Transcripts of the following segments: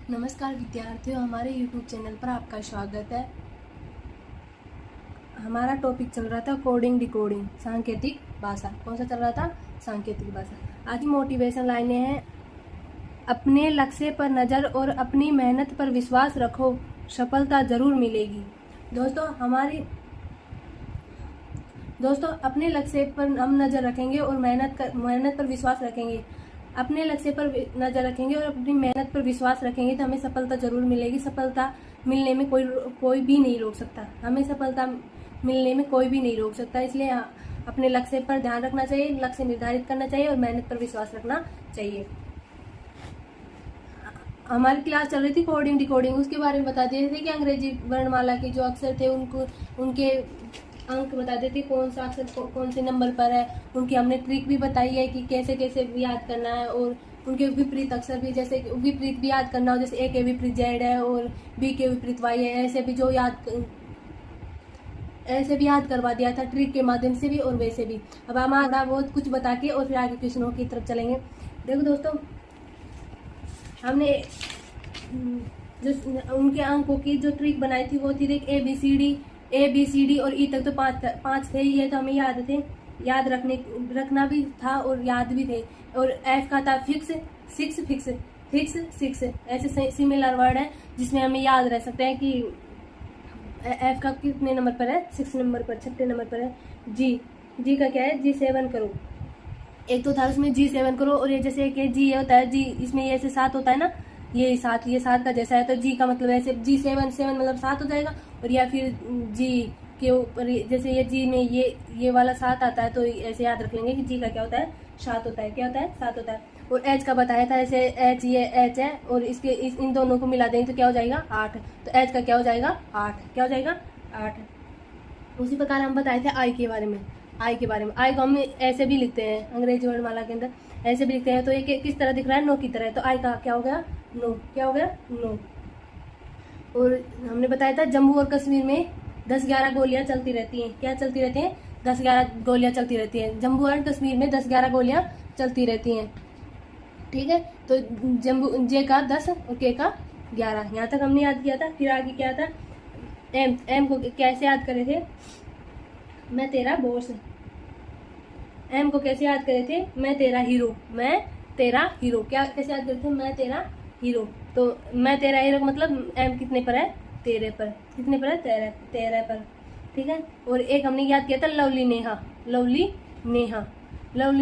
नमस्कार विद्यार्थियों, हमारे YouTube चैनल पर आपका स्वागत है। हमारा टॉपिक चल रहा था कोडिंग डिकोडिंग, सांकेतिक भाषा। कौन सा चल रहा था? सांकेतिक भाषा। आज की मोटिवेशन लाइनें हैं। अपने लक्ष्य पर नज़र और अपनी मेहनत पर विश्वास रखो, सफलता जरूर मिलेगी। दोस्तों अपने लक्ष्य पर हम नज़र रखेंगे और मेहनत पर विश्वास रखेंगे। अपने लक्ष्य पर नज़र रखेंगे और अपनी मेहनत पर विश्वास रखेंगे तो हमें सफलता जरूर मिलेगी। सफलता मिलने में कोई भी नहीं रोक सकता। हमें सफलता मिलने में कोई भी नहीं रोक सकता। इसलिए अपने लक्ष्य पर ध्यान रखना चाहिए, लक्ष्य निर्धारित करना चाहिए और मेहनत पर विश्वास रखना चाहिए। हमारी क्लास चल रही थी कोडिंग डिकोडिंग, उसके बारे में बता दिए थे कि अंग्रेजी वर्णमाला के जो अक्षर थे उनके अंक बता देते कौन सा अक्षर कौन से नंबर पर है। उनकी हमने ट्रिक भी बताई है कि कैसे कैसे याद करना है, और उनके विपरीत अक्षर भी, जैसे विपरीत भी याद करना हो, जैसे ए के विपरीत जेड है और बी के विपरीत वाई है, ऐसे भी याद करवा दिया था ट्रिक के माध्यम से भी और वैसे भी। अब हम आगे बहुत कुछ बता के और फिर आगे क्वेश्चनों की तरफ चलेंगे। देखो दोस्तों, हमने जो उनके अंकों की जो ट्रिक बनाई थी वो थी, देख ए बी सी डी और ई तक तो पांच थे। ये तो हमें याद रखना भी था और याद भी थे। और एफ का था फिक्स सिक्स। ऐसे सिमिलर वर्ड है जिसमें हमें याद रह सकता है कि एफ का कितने नंबर पर है, 6 नंबर पर, 6 नंबर पर है। जी का क्या है, G7 करो। एक तो था उसमें G7 करो, और ये जैसे कि जी ये होता है, जी इसमें ये ऐसे 7 होता है ना, ये 7 का जैसा है, तो जी का मतलब ऐसे G7 मतलब 7 हो जाएगा। और या फिर जी के ऊपर जैसे ये जी में ये वाला 7 आता है, तो ऐसे याद रख लेंगे कि जी का क्या होता है, 7 होता है। क्या होता है? 7 होता है। और एच का बताया था, ऐसे एच, ये एच है और इन दोनों को मिला देंगे तो क्या हो जाएगा, 8। तो एच का क्या हो जाएगा, 8। क्या हो जाएगा, 8। उसी प्रकार हम बताए थे आई के बारे में। आई को हम ऐसे भी लिखते हैं अंग्रेजी वर्णमाला के अंदर, ऐसे भी लिखते हैं। तो ये किस तरह दिख रहा है, नो की तरह। तो आई का क्या हो गया, नो। क्या हो गया, नो। और हमने बताया था जम्मू और कश्मीर में 10-11 गोलियां चलती रहती हैं। क्या चलती रहती हैं? 10-11 गोलियां चलती रहती हैं। जम्मू और कश्मीर में 10-11 गोलियां चलती रहती हैं। ठीक है, तो जे का 10 और के का 11, यहाँ तक हमने याद किया था। फिर आगे क्या था, एम को कैसे याद करे थे, मैं तेरा बॉस। एम को कैसे याद करे थे, मैं तेरा हीरो। क्या कैसे याद करे थे, मैं तेरा हीरो। तो मैं तेरा हीरो मतलब एम कितने पर है, 13 पर। कितने पर है, 13 पर। ठीक है। और एक हमने याद किया था लवली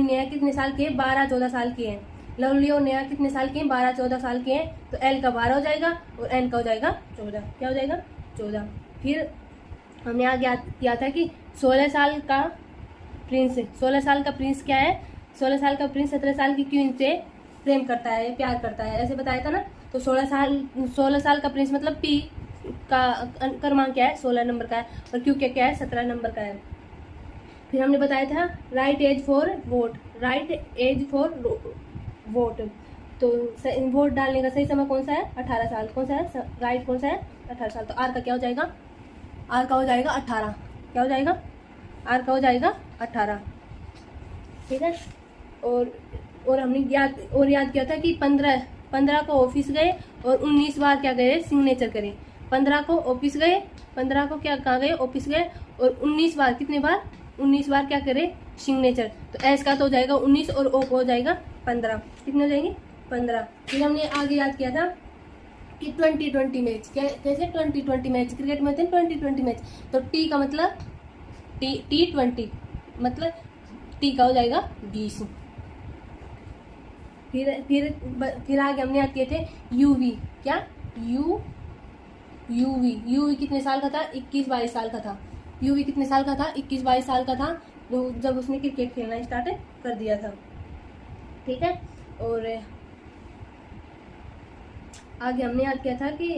नेहा कितने साल के, 12-14 साल के हैं। लवली और नेहा कितने साल के हैं, 12-14 साल के हैं। तो एल का 12 हो जाएगा और एन का हो जाएगा 14। क्या हो जाएगा, 14। फिर हमने आगे याद किया था कि 16 साल का प्रिंस क्या है, 16 साल का प्रिंस 17 साल की क्वीन से प्रेम करता है, प्यार करता है, ऐसे बताया था ना। तो 16 साल का प्रिंस मतलब पी का क्रमांक क्या है, 16 नंबर का है, और क्यू क्या है, 17 नंबर का है। फिर हमने बताया था राइट एज फॉर वोट। तो वोट डालने का सही समय कौन सा है, 18 साल। कौन सा है राइट, कौन सा है, 18 साल। तो आर का क्या हो जाएगा, आर का हो जाएगा 18। क्या हो जाएगा, आर का हो जाएगा 18। ठीक है। और हमने याद किया था कि 15 को ऑफिस गए और 19 बार क्या गए, सिग्नेचर करें। 15 को ऑफिस गए, 15 को क्या कहाँ गए, ऑफिस गए, और 19 बार, कितने बार, 19 बार क्या करे, सिग्नेचर। तो एस का तो हो जाएगा 19 और ओ को हो जाएगा 15। कितने हो जाएंगे, 15। फिर हमने आगे याद किया था कि 20-20 मैच, कैसे 20-20 मैच, क्रिकेट में होते हैं 20-20 मैच। तो टी का मतलब T20 मतलब टी का हो जाएगा 20। फिर आगे हमने याद किए थे यूवी। क्या, यूवी कितने साल का था, 21-22 साल का था। यूवी कितने साल का था, 21-22 साल का था, तो जब उसने क्रिकेट खेलना स्टार्ट कर दिया था। ठीक है। और आगे हमने याद किया था कि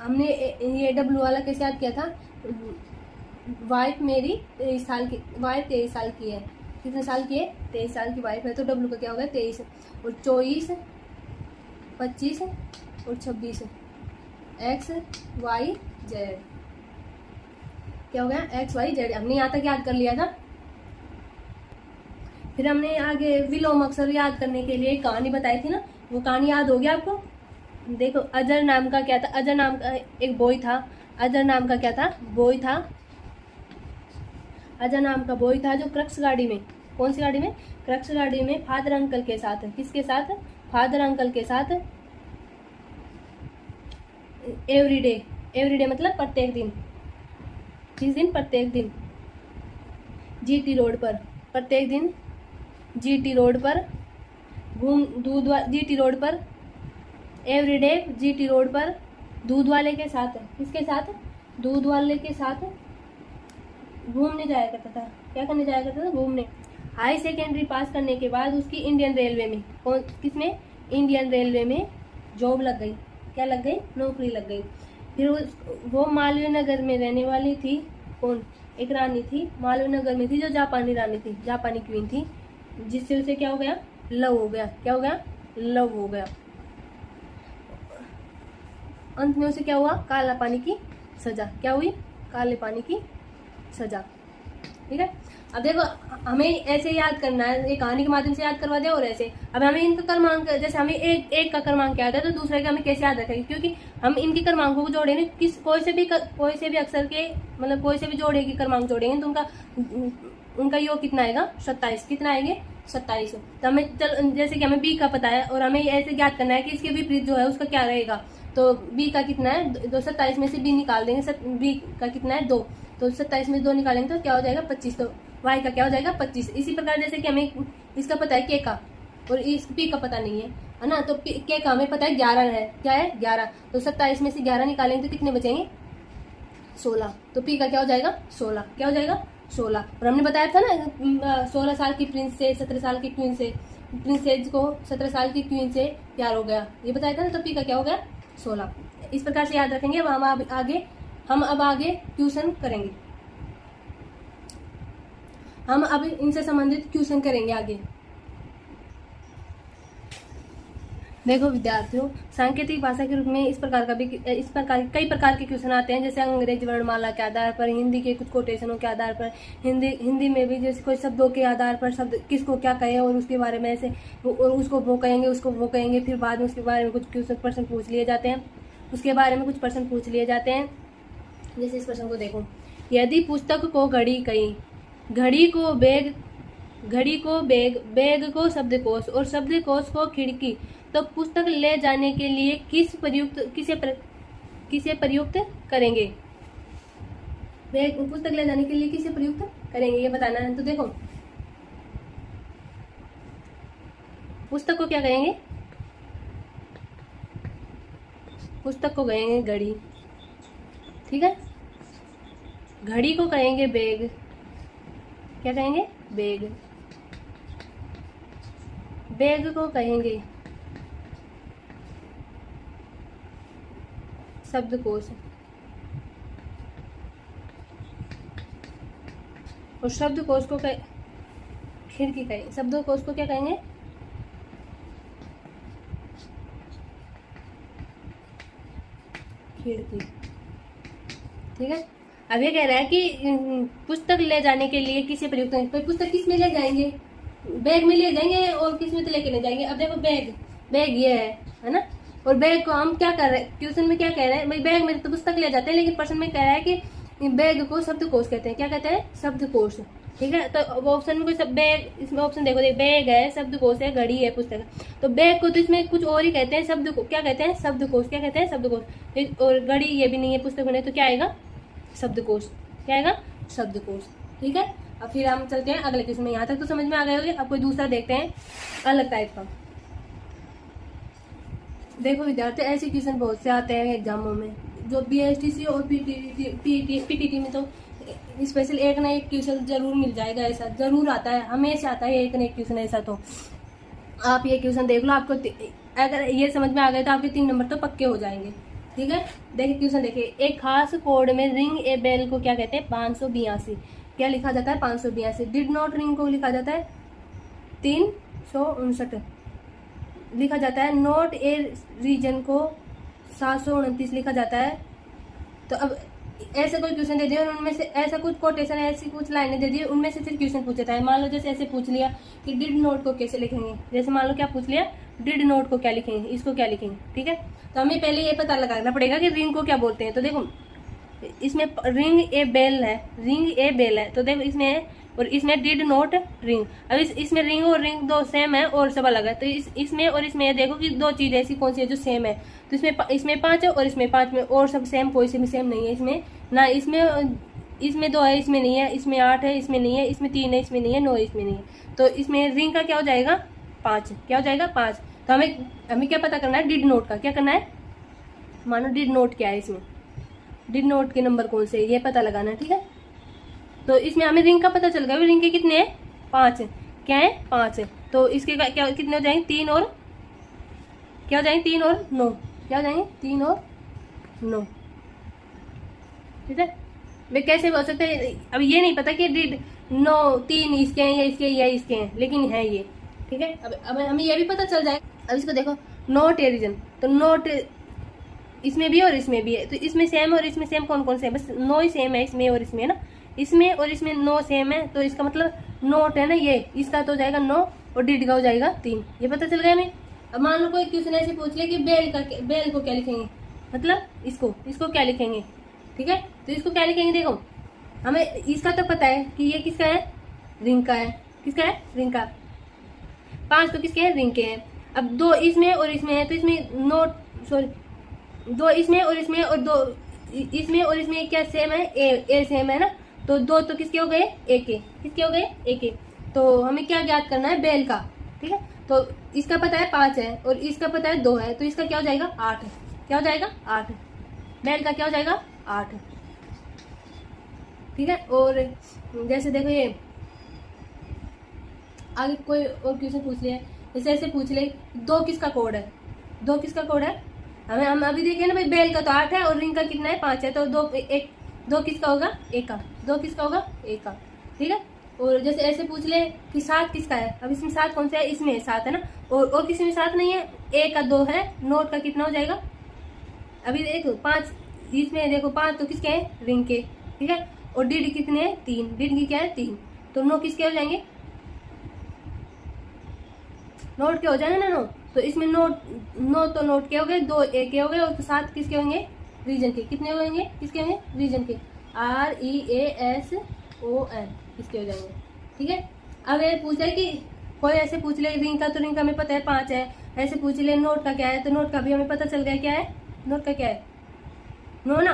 हमने ये डब्लू वाला कैसे याद किया था, वाइफ मेरी 23 साल की, वाइफ 23 साल की है। कितने साल की है, 23 साल की वाइफ है। तो डब्लू का क्या होगा, 23 और 24, 25 और 26, XYZ। क्या हो गया, XYZ। हमने यहाँ तक याद कर लिया था। फिर हमने आगे विलोम अक्षर याद करने के लिए एक कहानी बताई थी ना, वो कहानी याद हो गया आपको? देखो, अजर नाम का क्या था, अजर नाम का एक बॉय था। अजर नाम का क्या था, बॉय था। अजर नाम का बॉय था जो क्रक्स गाड़ी में, कौन सी गाड़ी में, क्रक्स गाड़ी में फादर अंकल के साथ, किसके साथ, फादर अंकल के साथ एवरीडे, एवरीडे मतलब प्रत्येक दिन, किस दिन, प्रत्येक दिन जीटी रोड पर, प्रत्येक दिन जीटी रोड पर जीटी रोड पर एवरीडे जीटी रोड पर दूध वाले के साथ, किसके साथ, दूध वाले के साथ घूमने जाया करता था। क्या करने जाया करता था, घूमने। हाई सेकेंडरी पास करने के बाद उसकी इंडियन रेलवे में, कौन, किसमें, इंडियन रेलवे में जॉब लग गई। क्या लग गई, नौकरी लग गई। फिर वो मालवीय नगर में रहने वाली थी, कौन, एक रानी थी, मालवीय नगर में थी जो जापानी रानी थी, जापानी क्वीन थी, जिससे उसे क्या हो गया, लव हो गया। क्या हो गया, लव हो गया। अंत में उसे क्या हुआ, काला पानी की सजा। क्या हुई, काले पानी की सजा। ठीक है, अब देखो हमें ऐसे याद करना है, एक कहानी के माध्यम से याद करवा दिया, और ऐसे अब हमें इनका क्रमांक, जैसे हमें एक का क्रमांक याद है तो दूसरे का हमें कैसे याद रखेंगे, क्योंकि हम इनके क्रमांकों को जोड़ेंगे, कोई से भी अक्षर के, मतलब कोई से भी जोड़े की क्रमांक जोड़ेंगे तो उनका योग कितना आएगा, 27। कितना आएंगे, 27। तो हमें जैसे कि हमें बी का पता है और हमें ऐसे याद करना है कि इसके विपरीत जो है उसका क्या रहेगा, तो बी का कितना है, 27 में से बी निकाल देंगे, बी का कितना है, 2, तो 27 में 2 निकालेंगे तो क्या हो जाएगा, 25। तो वाई का क्या हो जाएगा, 25। इसी प्रकार जैसे कि हमें इसका पता है के का, और इस पी का पता नहीं है ना, तो के का हमें पता है 11 है। क्या है, 11। तो 27 में से 11 निकालेंगे तो कितने बचेंगे, 16। तो पी का क्या हो जाएगा, 16। क्या हो जाएगा, 16। और हमने बताया था ना 16 साल की प्रिंस से 17 साल की क्वीन से, प्रिंसेज को 17 साल की क्वीन से प्यार हो गया, ये बताया था ना, तो पी का क्या हो गया, 16। इस प्रकार से याद रखेंगे। हम अब आगे ट्यूशन करेंगे, हम अब इनसे संबंधित ट्यूशन करेंगे आगे। देखो विद्यार्थियों, सांकेतिक भाषा के रूप में इस प्रकार कई प्रकार के क्वेश्चन आते हैं, जैसे अंग्रेजी वर्णमाला के आधार पर, हिंदी के कुछ कोटेशनों के आधार पर, हिंदी में भी जैसे कोई शब्दों के आधार पर शब्द किसको क्या कहे और उसके बारे में ऐसे, और उसको वो कहेंगे, उसको वो कहेंगे, फिर बाद में उसके बारे में कुछ प्रश्न पूछ लिए जाते हैं, उसके बारे में कुछ प्रश्न पूछ लिए जाते हैं। जैसे इस प्रश्न को देखो, यदि पुस्तक को घड़ी कही, घड़ी को बैग, बैग को शब्दकोश और शब्दकोश को खिड़की, तो पुस्तक ले जाने के लिए किसे प्रयुक्त करेंगे, पुस्तक ले जाने के लिए किसे प्रयुक्त करेंगे, ये बताना है। तो देखो पुस्तक को क्या कहेंगे, पुस्तक को कहेंगे घड़ी, ठीक है, घड़ी को कहेंगे बैग, क्या कहेंगे, बैग, बैग को कहेंगे शब्दकोश, और शब्दकोश को खिड़की कहेंगे, शब्दकोश को क्या कहेंगे, खिड़की। ठीक है, अब ये कह रहा है कि पुस्तक ले जाने के लिए किसे प्रयुक्त करेंगे, तो पुस्तक किस में ले जाएंगे, बैग में ले जाएंगे, और किस में तो लेके नहीं जाएंगे। अब देखो बैग ये है ना, और बैग को हम क्या कर रहे हैं, ट्यूशन में क्या कह रहे हैं, भाई बैग में तो पुस्तक ले जाते हैं, लेकिन प्रश्न में कह रहा है कि बैग को शब्दकोश कहते हैं। क्या कहते हैं, शब्दकोश। ठीक है, तो वो ऑप्शन में कोई सब बैग, इसमें ऑप्शन देखो, बैग है, शब्दकोश है, घड़ी है, पुस्तक है, तो बैग को तो इसमें कुछ और ही कहते हैं, शब्द को क्या कहते हैं, शब्दकोश। क्या कहते हैं, शब्दकोश। और घड़ी ये भी नहीं है, पुस्तक नहीं, तो क्या आएगा, शब्दकोश। क्या आएगा, शब्दकोश। ठीक है, अब फिर हम चलते हैं अगले क्वेश्चन में। यहाँ तक तो समझ में आ गए होंगे। अब कोई दूसरा देखते हैं अलग टाइप का। देखो विद्यार्थी, ऐसे क्वेश्चन बहुत से आते हैं एग्जामों में, जो BSTC और PTT में तो स्पेशल एक ना एक क्वेश्चन जरूर मिल जाएगा, ऐसा जरूर आता है, हमेशा आता है एक ना एक क्वेश्चन ऐसा। तो आप ये क्वेश्चन देख लो, आपको अगर ये समझ में आ गए तो आपके 3 नंबर तो पक्के हो जाएंगे। ठीक है, देखिए क्वेश्चन देखिए, एक खास कोड में रिंग ए बेल को क्या कहते हैं, 582। क्या लिखा जाता है, 582। डिड नॉट रिंग को लिखा जाता है 359 लिखा जाता है। नॉट ए रीजन को 729 लिखा जाता है। तो अब ऐसे कोई क्वेश्चन दे दिया और उनमें से ऐसा कुछ कोटेशन, ऐसी कुछ लाइनें दे दी, उनमें से फिर क्वेश्चन पूछता है। मान लो जैसे ऐसे पूछ लिया कि डिड नोट को कैसे लिखेंगे, जैसे मान लो क्या पूछ लिया, डिड नोट को क्या लिखेंगे, इसको क्या लिखेंगे, ठीक है। तो हमें पहले ये पता लगाना पड़ेगा कि रिंग को क्या बोलते हैं। तो देखो इसमें रिंग ए बेल है, रिंग ए बेल है, तो देखो इसमें और इसमें डिड नोट रिंग। अब इसमें रिंग और रिंग दो सेम है और सब अलग है। तो इसमें और इसमें देखो कि दो चीज ऐसी कौन सी है जो सेम है। तो इसमें 5 है और इसमें 5 में और सब सेम, कोई सी भी सेम नहीं है इसमें ना। इसमें 2 है, इसमें नहीं है। इसमें 8 है, इसमें नहीं है। इसमें 3 है, इसमें नहीं है। 9 है, इसमें नहीं है। तो इसमें रिंग का क्या हो जाएगा, 5। क्या हो जाएगा, 5। तो हमें क्या पता करना है, डिड नोट का क्या करना है। मानो डिड नोट क्या है, इसमें डिड नोट के नंबर कौन से, ये पता लगाना है, ठीक है। तो इसमें हमें रिंग का पता चल गया, रिंग के कितने हैं, 5 है। क्या है, 5 है। तो इसके क्या कितने हो जाएंगे, 3 और क्या हो जाएंगे, 3 और 9। क्या हो जाएंगे, 3 और 9, ठीक है। वे कैसे हो सकते हैं, अब ये नहीं पता कि डिड 9 3 इसके हैं या इसके या इसके हैं, लेकिन है ये, ठीक है। अब हमें ये भी पता चल जाए। अब इसको देखो, नोट ए रीजन, तो नोट इसमें भी और इसमें भी है। तो इसमें सेम और इसमें सेम कौन कौन से है, बस 9 ही सेम है इसमें और इसमें, है ना। इसमें और इसमें 9 सेम है, तो इसका मतलब नोट है ना ये, इसका तो हो जाएगा 9 और डिड का हो जाएगा 3। ये पता चल गया हमें। अब मान लो कोई क्वेश्चन ऐसे पूछ ले कि बेल को क्या लिखेंगे, मतलब इसको क्या लिखेंगे, ठीक है। तो इसको क्या लिखेंगे, देखो हमें इसका तो पता है कि ये किसका है, रिंग का है। किसका है, रिंग का। 5 तो किसके हैं, रिंग के हैं। अब 2 इसमें और इसमें है, तो इसमें नोट सॉरी 2 इसमें और इसमें और 2 इसमें और इसमें क्या सेम है, ए सेम है ना। तो 2 तो किसके हो गए, ए के। किसके हो गए, ए के। तो हमें क्या ज्ञात करना है, बेल का, ठीक है। तो इसका पता है 5 है और इसका पता है 2 है, तो इसका क्या हो जाएगा, 8 है। क्या हो जाएगा, 8। बेल का क्या हो जाएगा, 8, ठीक है। और जैसे देखो ये आगे कोई और क्वेश्चन पूछ लिया, जैसे ऐसे पूछ ले 2 किसका कोड है, 2 किसका कोड है। हम अभी देखे ना भाई, बेल का तो 8 है और रिंग का कितना है, 5 है। तो 2 किसका होगा, ए का। 2 किसका होगा, ए का, ठीक है। और जैसे ऐसे पूछ ले कि 7 किसका है। अब इसमें 7 कौन सा है, इसमें 7 है ना, और किसी में 7 नहीं है। ए का 2 है, नोट का कितना हो जाएगा, अभी देखो 5 इसमें देखो 5 तो किसके हैं, रिंग के, ठीक है। और डिड कितने हैं, 3। डिड की क्या है, 3। तो 9 किसके हो जाएंगे, नोट के हो जाएंगे ना 9। तो इसमें 9 तो नोट के हो गए, 2 ए के हो गए, और 7 किसके होंगे, रीजन के। कितने होंगे, किसके होंगे, रीजन के। REASON इसके हो जाएंगे, ठीक है। अब ये पूछ है कि कोई ऐसे पूछ ले रिंग का, तो रिंग का हमें पता है 5 है। ऐसे पूछ ले नोट का क्या है, तो नोट का भी हमें पता चल गया क्या है, नोट का क्या है, 9 ना।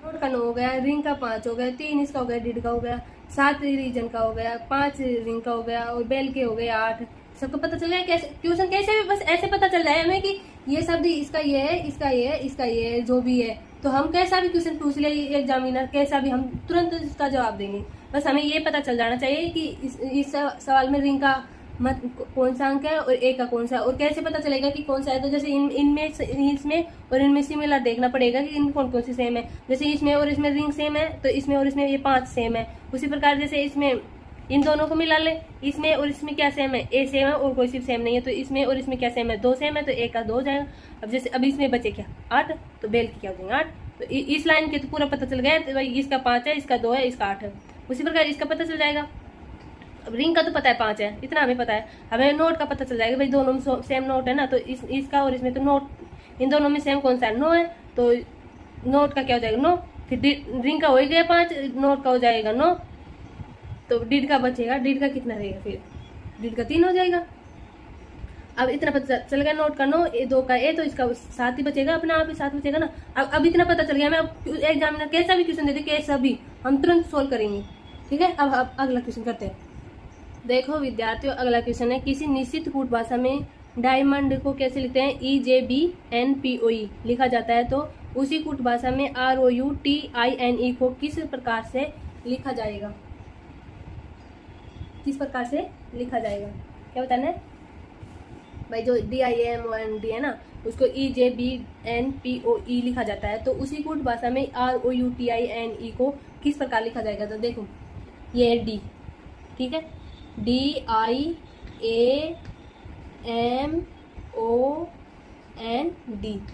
नोट का 9 हो गया, रिंग का 5 हो गया, 3 इसका हो गया, डिड का हो गया, 7 रीजन का हो गया, 5 रिंग का हो गया, और बेल के हो गए 8। सबको पता चल गया। कैसे क्वेश्चन कैसे भी बस ऐसे पता चल जाए हमें कि ये शब्द इसका ये है, इसका ये है, इसका ये है, जो भी है। तो हम कैसा भी क्वेश्चन पूछ ले एग्जामिनर, कैसा भी, हम तुरंत इसका जवाब देंगे। बस हमें ये पता चल जाना चाहिए कि इस सवाल में रिंग का मत कौन सा अंक है और ए का कौन सा, और कैसे पता चलेगा कि कौन सा है। तो जैसे इनमें इसमें और इनमें सिमिलर देखना पड़ेगा कि इन कौन कौन सी सेम है। जैसे इसमें और इसमें रिंग सेम है, तो इसमें और इसमें ये 5 सेम है। उसी प्रकार जैसे इसमें इन दोनों को मिला ले, इसमें और इसमें क्या सेम है, ए सेम है और कोई सिर्फ सेम नहीं है। तो इसमें और इसमें क्या सेम है, 2 सेम है, तो ए का 2 हो जाएगा। अब जैसे अब इसमें बचे क्या, 8, तो बेल की क्या हो जाएंगे 8। तो इस लाइन के तो पूरा पता चल गया, तो भाई इसका 5 है, इसका 2 है, इसका 8 है। उसी प्रकार इसका पता चल जाएगा। अब रिंग का तो पता है 5 है, इतना हमें पता है। हमें नोट का पता चल जाएगा, भाई दोनों में सेम नोट है ना, तो इसका और इसमें तो नोट इन दोनों में सेम कौन सा है, 9 है। तो नोट का क्या हो जाएगा, 9। फिर रिंग का हो ही गया 5, नोट का हो जाएगा 9। तो डिड का बचेगा, डिड का कितना रहेगा, फिर डिड का 3 हो जाएगा। अब इतना पता चल गया, नोट का 9, 2 का ए, तो इसका 7 ही बचेगा, अपना आप ही 7 बचेगा ना। अब इतना पता चल गया हमें। अब एग्जामिनर कैसा भी क्वेश्चन देते, कैसा भी हम तुरंत सोल्व करेंगे, ठीक है। अब अगला क्वेश्चन करते हैं। देखो विद्यार्थियों, अगला क्वेश्चन है, किसी निश्चित कूट भाषा में डायमंड को कैसे लिखते हैं, EJBNPOE लिखा जाता है। तो उसी कूट भाषा में ROUTINE को किस प्रकार से लिखा जाएगा, किस प्रकार से लिखा जाएगा, क्या बताना है भाई। जो DIMOND है ना, उसको EJBNPOE लिखा जाता है। तो उसी कूट भाषा में ROUTINE को किस प्रकार लिखा जाएगा। तो देखो ये है D, ठीक है, DIAMOND,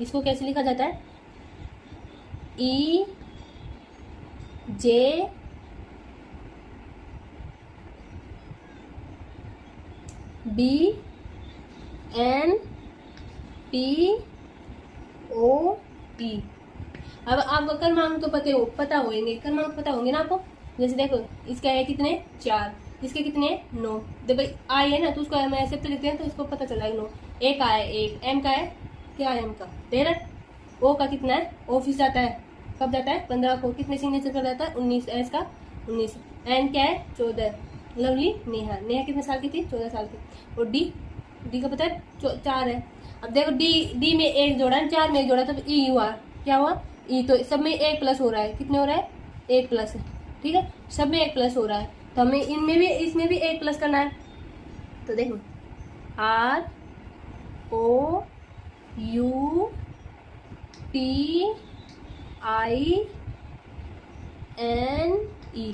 इसको कैसे लिखा जाता है, E J B N P O P। अब आपको क्रमांक तो पता होंगे, क्रमांक पता होंगे ना आपको। जैसे देखो इसका है कितने 4, इसके कितने 9। जब भाई आई है ना तो उसको हम ऐसे पे लिखते हैं तो इसको पता चला 9। ए का है 1, एम का है क्या है एम का 13, ओ का कितना है ऑफिस जाता है कब जाता है 15 को, कितने सिग्नेचर कर जाता है 19, एस का 19, एन क्या है 14, लवली नेहा, नेहा कितने साल की थी 14 साल की। और डी का पता है 4 है। अब देखो डी में 1 जोड़ा है, 4 में 1 जोड़ा, तब ई हुआ क्या हुआ ई, तो सब में 1 प्लस हो रहा है, कितने हो रहा है 1 प्लस है, ठीक है सब में 1 प्लस हो रहा है, तो हमें इनमें भी इसमें भी 1 प्लस करना है। तो देखो R O U T I N E,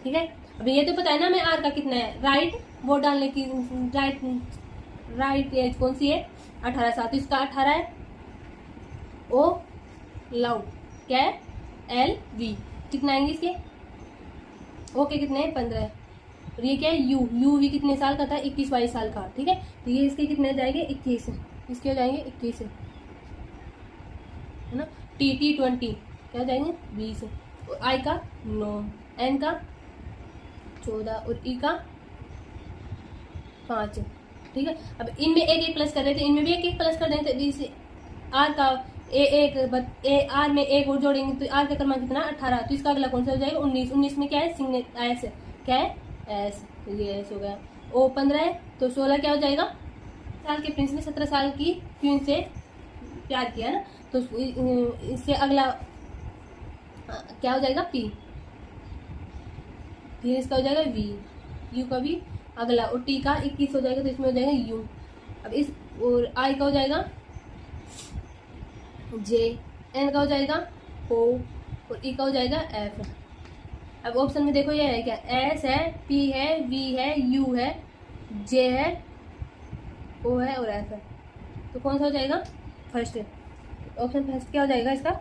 ठीक है। अब ये तो पता है ना हमें R का कितना है, राइट वो डालने की, राइट एज कौन सी है 18 साल, तो इसका 18 है। ओ लव क्या है L V, कितना आएंगे इसके, ओके कितने 15 है। और ये क्या है यू भी कितने साल का था 21-22 साल का, ठीक है। तो ये इसके कितने जाएंगे 21, इसके हो जाएंगे 21 है ना। T 20 क्या हो जाएंगे 20, और आई का 9, एन का 14 और ई का 5, ठीक है। अब इनमें 1 प्लस कर रहे थे, इनमें भी 1 प्लस कर देंगे, तो इस आर का आर में 1 और जोड़ेंगे तो आर का क्रमांक कितना 18, तो इसका अगला कौन सा हो जाएगा 19, 19 में क्या है सिग्नेट एस, क्या है एस, तो ये एस हो गया। ओ 15 है तो 16 क्या हो जाएगा, साल के प्रिंस ने 17 साल की क्वीन से प्यार किया ना, तो इससे अगला क्या हो जाएगा पी, फिर इसका हो जाएगा वी, यू का भी अगला, और टी का 21 हो जाएगा तो इसमें हो जाएगा यू। अब इस और आई का हो जाएगा जे, एन का हो जाएगा ओ, और ई का हो जाएगा एफ। अब ऑप्शन में देखो ये है क्या, एस है, पी है, वी है, यू है, जे है, ओ है और एफ है, तो कौन सा हो जाएगा फर्स्ट, ऑप्शन फर्स्ट क्या हो जाएगा इसका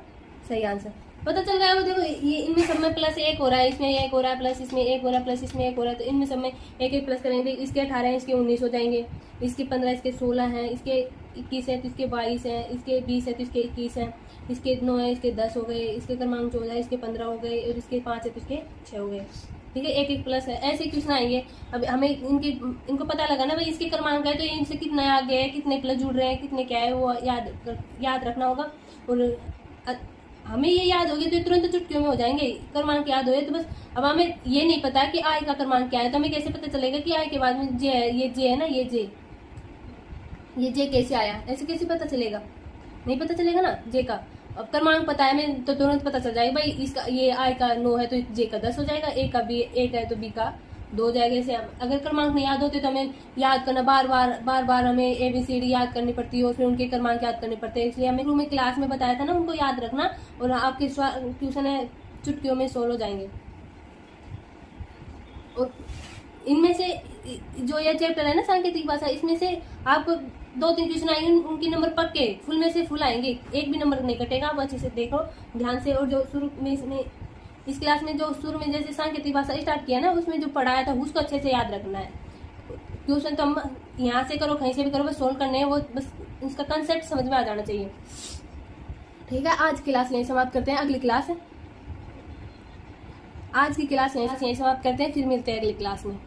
सही आंसर। पता चल गया वो देखो ये इनमें सब में प्लस 1 हो रहा है, इसमें 1 हो रहा है, प्लस इसमें 1 हो रहा है, प्लस इसमें 1 हो रहा है, तो इनमें सब में 1 प्लस करेंगे, इसके 18 हैं इसके 19 हो जाएंगे, इसके 15 इसके 16 हैं, इसके 21 है तो इसके 22 हैं, इसके 20 है तो इसके 21 हैं, इसके 9 है इसके 10 हो गए, इसके क्रमांक 14 है इसके 15 हो गए, और इसके 5 है तो इसके 6 हो गए, ठीक है। 1 प्लस है, ऐसे क्वेश्चन आएंगे। अब हमें इनको पता लगा ना भाई इसके क्रमांक है तो इनसे कितना आगे है, कितने प्लस जुड़ रहे हैं, कितने क्या है वो याद रखना होगा, और हमें ये याद होगी तो तुरंत चुटकियों में हो जाएंगे, क्रमांक याद हो तो बस। अब हमें ये नहीं पता कि आई का क्रमांक क्या है, तो हमें कैसे पता चलेगा कि आई के बाद में जे है, ये जे है ना, ये जे कैसे आया, ऐसे कैसे पता चलेगा, नहीं पता चलेगा ना जे का। अब क्रमांक पता है हमें तो तुरंत पता चल जाएगा भाई इसका, ये आई का 9 है तो जे का 10 हो जाएगा, ए का बी 1 है तो बी का 2 हो जाएगा। ऐसे अगर क्रमांक नहीं याद होते तो हमें याद करना बार बार हमें ABCD याद करनी पड़ती है, और फिर उनके क्रमांक याद करने पड़ते हैं। इसलिए हमें रूम में क्लास में बताया था ना उनको याद रखना, और आपके ट्यूशन है चुटकियों में सोल्व हो जाएंगे। और इनमें से जो ये चैप्टर है ना सांकेतिक भाषा, इसमें से आपको 2-3 क्वेश्चन आएंगे, उनके नंबर पक्के फुल में से फुल आएंगे, एक भी नंबर नहीं कटेगा। आप अच्छे से देखो ध्यान से। और जो शुरू में इस क्लास में जो शुरू में जैसे सांकेतिक भाषा स्टार्ट किया ना, उसमें जो पढ़ाया था उसको अच्छे से याद रखना है। क्वेश्चन तो हम यहाँ से करो कहीं से भी करो, बस सोल्व करने हैं, वो बस उसका कंसेप्ट समझ में आ जाना चाहिए, ठीक है। आज की क्लास यहीं समाप्त करते हैं, अगली क्लास है आज की क्लास यहीं समाप्त करते हैं, फिर मिलते हैं अगली क्लास में।